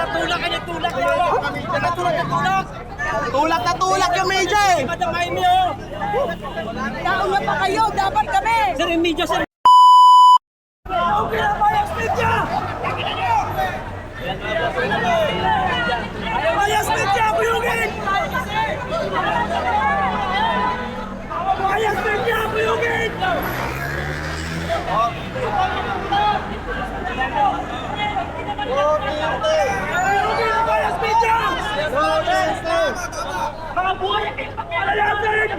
Tulak ka niya, tulak na. Tulak na tulak. Tulak na tulak yung media eh. Madam Jaime, oh. Nauna pa kayo, dapat kami. Sir, yung media, sir. Pinabayas media! Bayas media, kuyugin! Bayas media, kuyugin! Bayas media! Mga buhay ang pinapalalasin!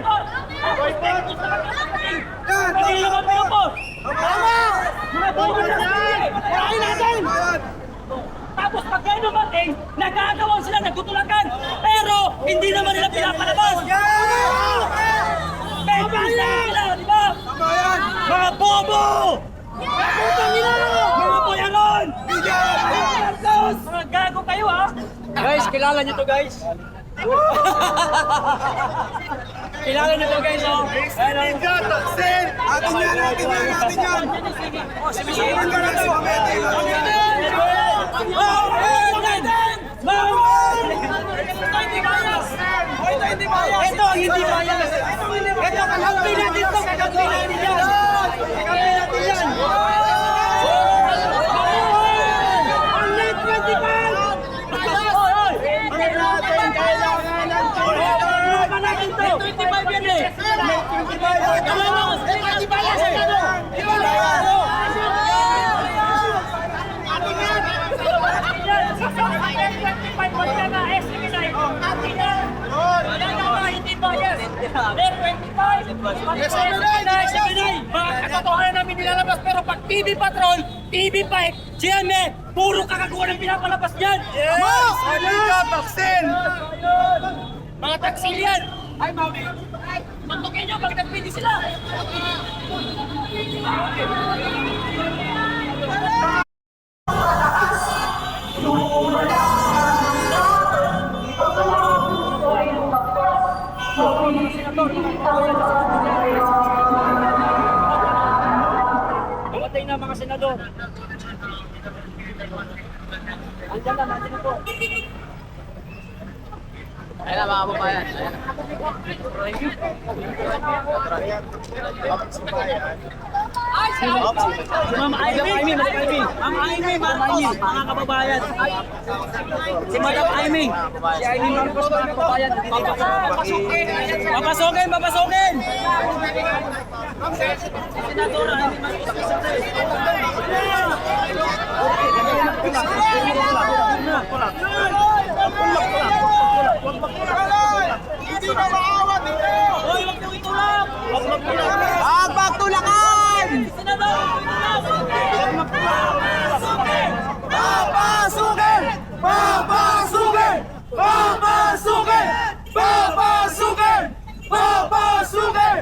Hindi naman kayo po! Mga buhay ang pinapalalasin! Natin! Tapos pag kayo dumating, nagagawan sila, nagtutulakan! Pero hindi naman nila pinapalabas! Pwede sila, di ba? Mga bobo! Mga putang ina! Mga boyaron! Mga gago kayo, ha? Guys, kilala nyo to, guys. Kilala nyo to, guys, oh. Media, taksin! Atin yan, atin yan, atin yan! Sumisipan ka na to! Ito ang hindi bias. Ito ang kakampi natin to. Kakampi natin yan. Kakampi natin yan. Ang net 25. Ang natin kailangan ng tulong. Ang natin to. 25 yan eh. 25. Hindi bias. Mga katotohanan namin nilalabas, pero pag TV Patrol, TV5, GMA, puro kakaguan ang pinapalabas niyan! Yes! Media, taksin! Mga taksil yan! Ay, mami! Mantukin nyo pag nagpindi sila! Dumating na mga senador. Andiyan na po. Ayan na mga kababayan. Ma'am Aimee, mga kababayan. Si Madam Aimee. Si Aimee Marcos, mga kababayan. Papasukin! Senadora, Hindi na maawat ito! hoy, wag niyo itulak! Wag magtulak! Pagtulakan! Senador! Papasukin! Papasukin! Papasukin! Papasukin! Papasukin!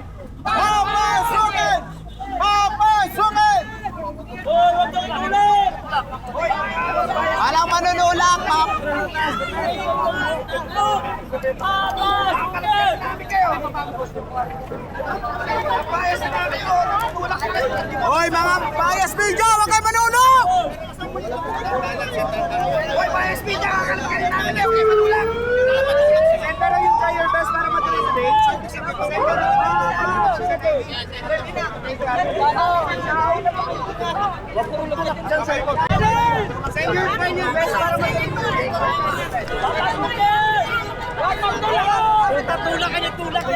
Papasukin! Papasukin! Hoy, wag niyo itulak! Walang manunulak, Pap! Hoy, mga bias media, wag kayo manunok! Hoy, bias media, kakalakarin namin kayo, kayo manulak! Pero yung try your best para matuloy sa day. Send your best para matuloy Tulak ka niya, tulak na.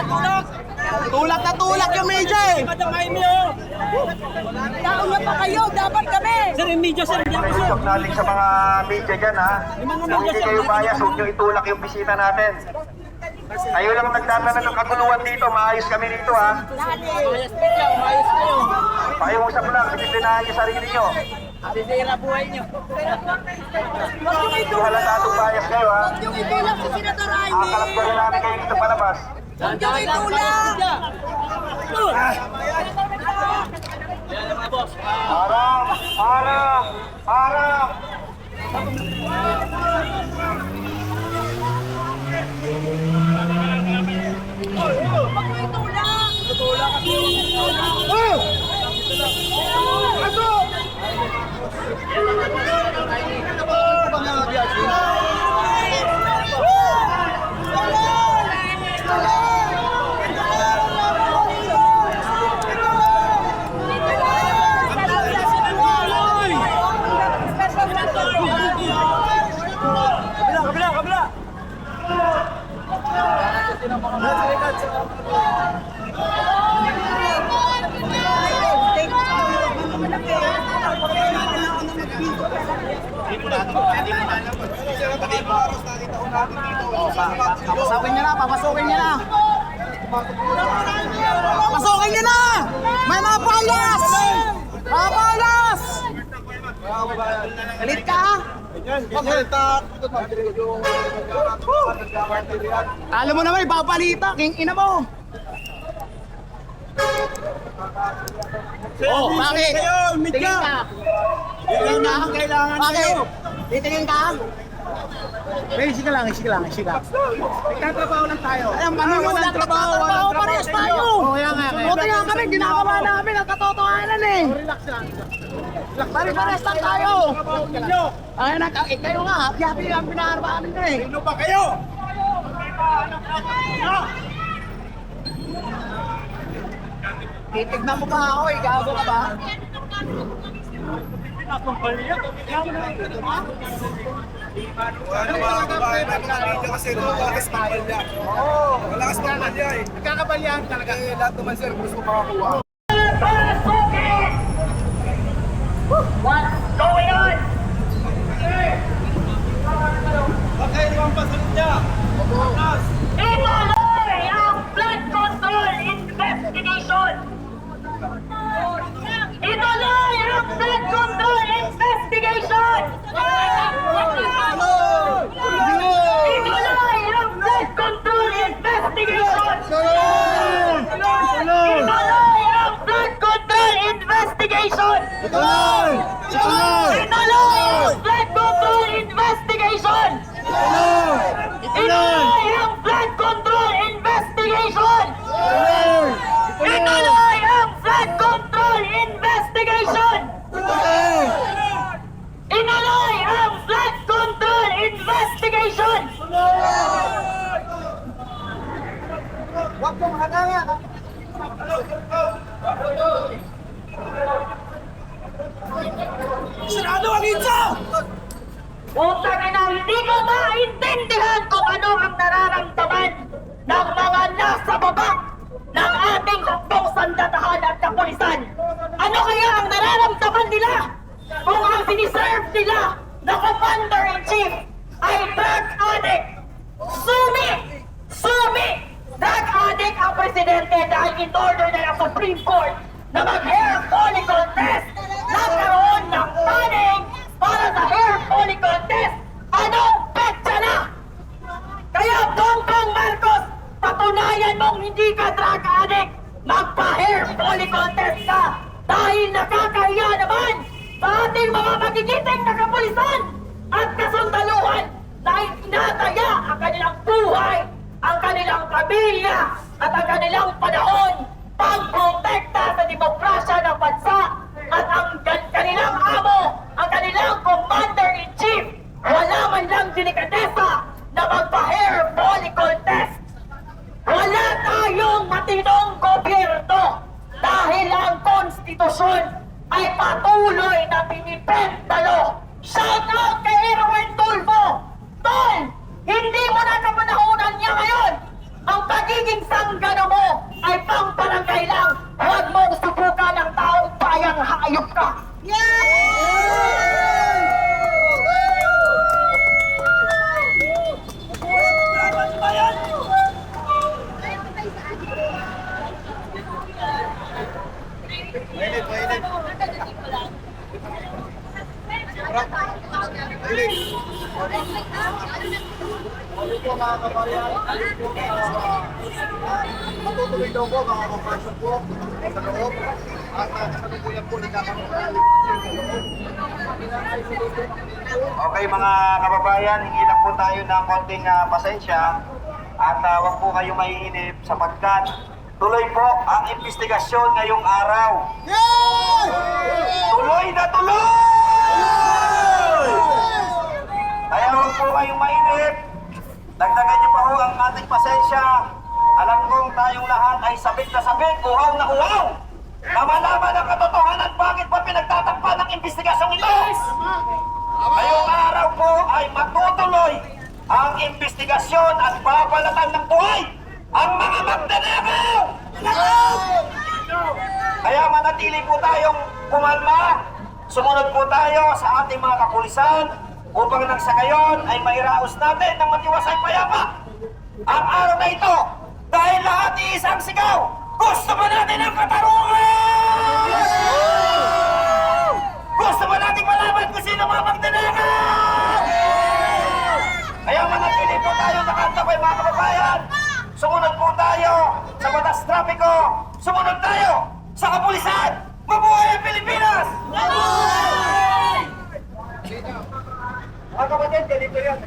Tulak. Tulak na tulak yung media eh! Madam Jaime, oh. Nauna pa kayo, dapat kami. Sir, yung media, sir. Hindi ako, sir. Huwag natin sa mga media dyan ha. Kung hindi kayo bias, huwag nyo itulak yung bisita natin. Kayo lang nagtatala ng kaguluhan dito, maayos kami dito ha. Pakiusap lang, disiplinahan yung sarili nyo. Sisira buhay niyo. Hindi halatadong bias kayo ha. Huwag yung itulak si Senator Jaime. Akalap ko rin namin kayo dito palabas. Huwag yung itulak. Harang! Harang! Harang! Huwag yung itulak. Papasukin niya na, papasukin niya na. Papasukin niya na! May mga palas! Mga palas! Galit ka? Alam mo naman, ipabalita, king ina mo. Oh, bakit? Tingin ka? Tingin ka? Bakit? Titingin ka? Sige lang. Nagtatrabaho lang tayo. Nagtatrabaho, parehas tayo. Buti nga kami, ginagawa namin ang katotohanan eh. Relax lang. Parehas lang tayo. Ay, kayo nga, happy ang pinaharapaan nyo eh. Sino ba kayo? Titignan mo pa ako eh, gago ka ba? Malakas pampalya eh. Nagkakabalyahan talaga. Lahat naman sir, gusto makakuha. What's going on? Bakit naman pasunod niya? Ituloy ang flood control investigation! Ituloy ang flood control investigation! Ituloy ang flood control investigation! Ituloy ang flood control investigation! Ituloy ang flood control investigation! Ituloy ang flood control investigation! Ituloy ang flood control investigation! Ituloy ang flood control investigation! Huwag mong hatanga. Sarado ang insa! Utang ina, hindi ko maintindihan kung ano ang nararamdaman ng mga nasa baba ng ating hukbong sandatahan at kapulisan. Ano kaya ang nararamdaman nila kung ang siniserve nila na Commander-in-Chief ay drug addict? Sumi! Drug addict ang presidente dahil in-order na ng Supreme Court na mag-hair follicle test. Nagkaroon ng planning para sa hair follicle test. Anong petsa na? Kaya Bongbong Marcos, patunayan mong hindi ka drug addict. Magpa-hair follicle test ka dahil nakakahiya naman sa ating mga magigiting na kapulisan at kasundaluhan na itinataya ang kanilang buhay, ang kanilang pamilya at ang kanilang panahon pang-protekta sa demokrasya ng bansa at ang kanilang amo, ang kanilang Commander-in-Chief, wala man lang delikadesa na magpa-hair follicle test. Wala tayong matinong gobyerno dahil ang konstitusyon ay patuloy na pinipentalo. Shout out kay Erwin Tulfo! Tol! Hindi mo na kapanahonan niya ngayon! Ang pagiging sanggano mo ay pang-barangay lang! Huwag mong subukan ng taong bayang hayop ka! Matutuloy daw po mga kapasok po sa loob at kasalukuyan po nagkakaroon. Okay mga kababayan, hingi lang po tayo ng konting pasensya at wag po kayo maiinip sapagkat tuloy po ang investigasyon ngayong araw. Tuloy na tuloy! Kaya huwag po kayong mainip. Dagdagan niyo pa ho ang ating pasensya. Alam kong tayong lahat ay sabik na sabik, uhaw na uhaw. Na malaman ang katotohanan bakit pa pinagtatakpan ng investigasyong ito. Ngayong araw po ay matutuloy ang investigasyon at babalatan ng buhay ang mga magdanakaw! Kaya manatili po tayong kumalma. Sumunod po tayo sa ating mga kapulisan upang nang sa gayon ay mairaos natin ng matiwasay payapa ang araw na ito dahil lahat iisang sigaw. Gusto ba natin ang katarungan? Gusto ba natin malaman kung sino mga magdanakaw? Kaya manatili po tayo nakantabay mga kababayan. Sumunod po tayo sa batas trapiko. Sumunod tayo sa kapulisan. Mabuhay ang Pilipinas! Mga kapatid, ganito yan.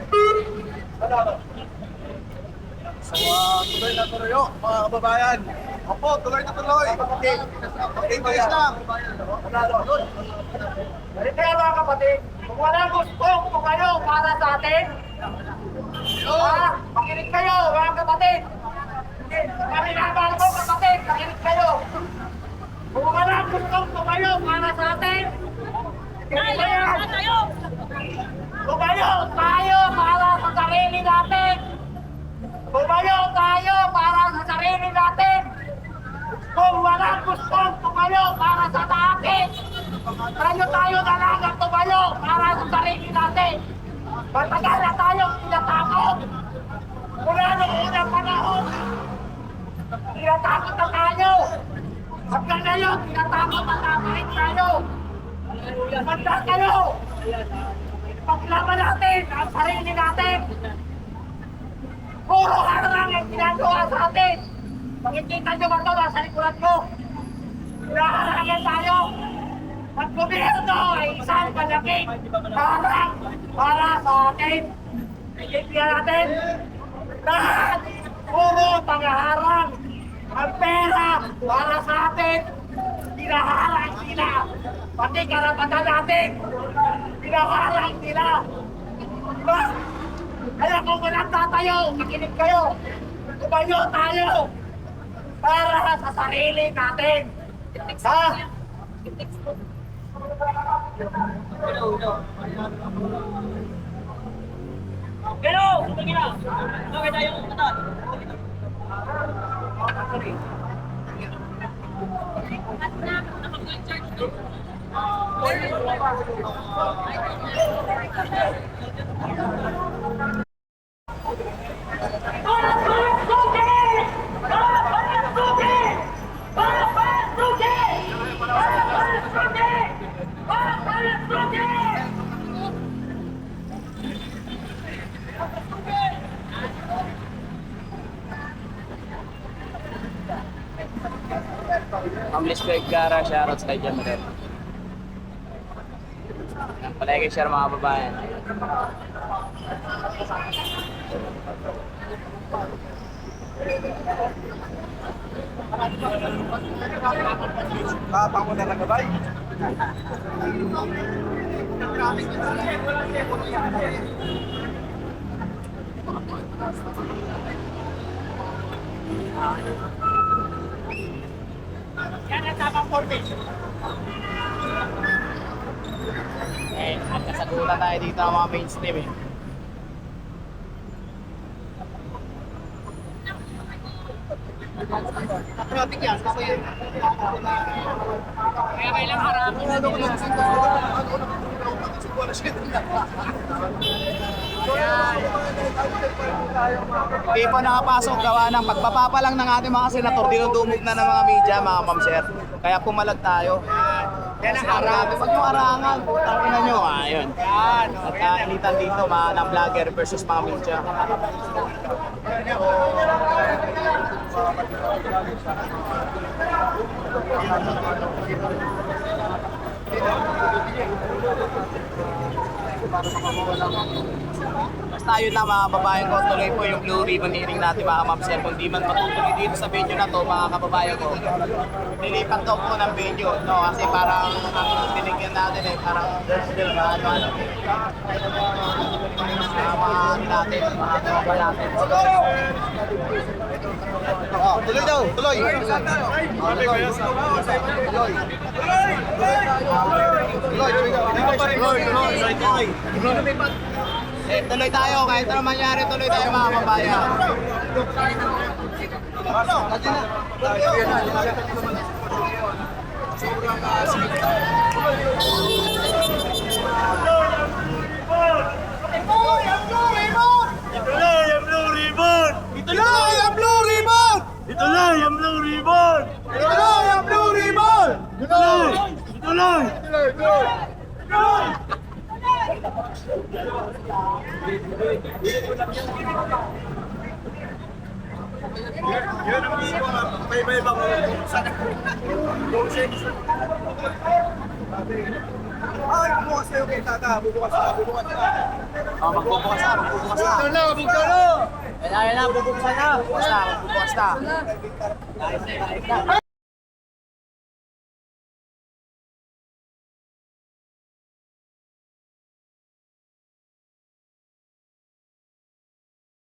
Tuloy na tuloy, mga kababayan. Opo, tuloy na tuloy. English lang. Ganito yan mga kapatid. Kung walang gustong tumayo para sa atin, makinig kayo mga kapatid. Kami nabang mo kapatid, makinig kayo. Kung walang gustong tumayo para sa atin, tumayo tayo para sa sarili natin. Tumayo tayo para sa sarili natin. Kung walang gustong tumayo para sa atin, tayo na lang ang tumayo para sa sarili natin. Matagal na tayong tinatakot. Mula noong unang panahon, tinatakot na tayo. Hanggang ngayon, tinatakot na tayo. Manda kayo. Paglaban natin ang sarili natin. Puro harang ang ginagawa sa atin. Makikita nyo ba ito nasa likuran ko? Hinaharangan tayo. At gobyerno ay isang malaking harang para sa atin. Ikipihan natin. Lahat puro pangaharang. Ang pera para sa atin. Hinaharang sila. Pati karapatan natin. Hinaharang sila. Diba? Kaya kung walang tatayo, makinig kayo. Tumayo tayo para sa sarili natin. Ha? Pero, sige na. Okay tayo ng katan. Ma'am Lisbeth Gara, shoutouts kay Jamret. Palagi share mga babayan. Kapang mo na nagabay. Yan ang tamang formation. Nagkasagutan tayo dito ang mga mainstream eh. Kaya kailang harapin natin yung Hindi pa nakapasok gawa ng pagbababa lang ng ating mga senator, dinudumog na ng mga media, mga ma'am sir. Kaya pumalag tayo. Yan ang harap. Pag yung arangan, tangina nyo, ayun. At kainitan dito, mga ng vlogger versus mga media. Basta yun na mga kababayan ko, tuloy po yung blue ribbon hearing natin mga ma'am-sir. Kung di man matutuloy dito sa video na to mga kababayan ko, nilipat to po ng video, no? Kasi parang ang binigyan natin parang ano, natin, mga kababayan natin. Tuloy daw, tuloy. Tuloy tayo, kahit ano mangyari, tuloy tayo mga kababayan. Ay, bubukas kayo kay Tata. Bubukas na. Magbubukas na. Kailangan na, bubukas na. Bubukas na.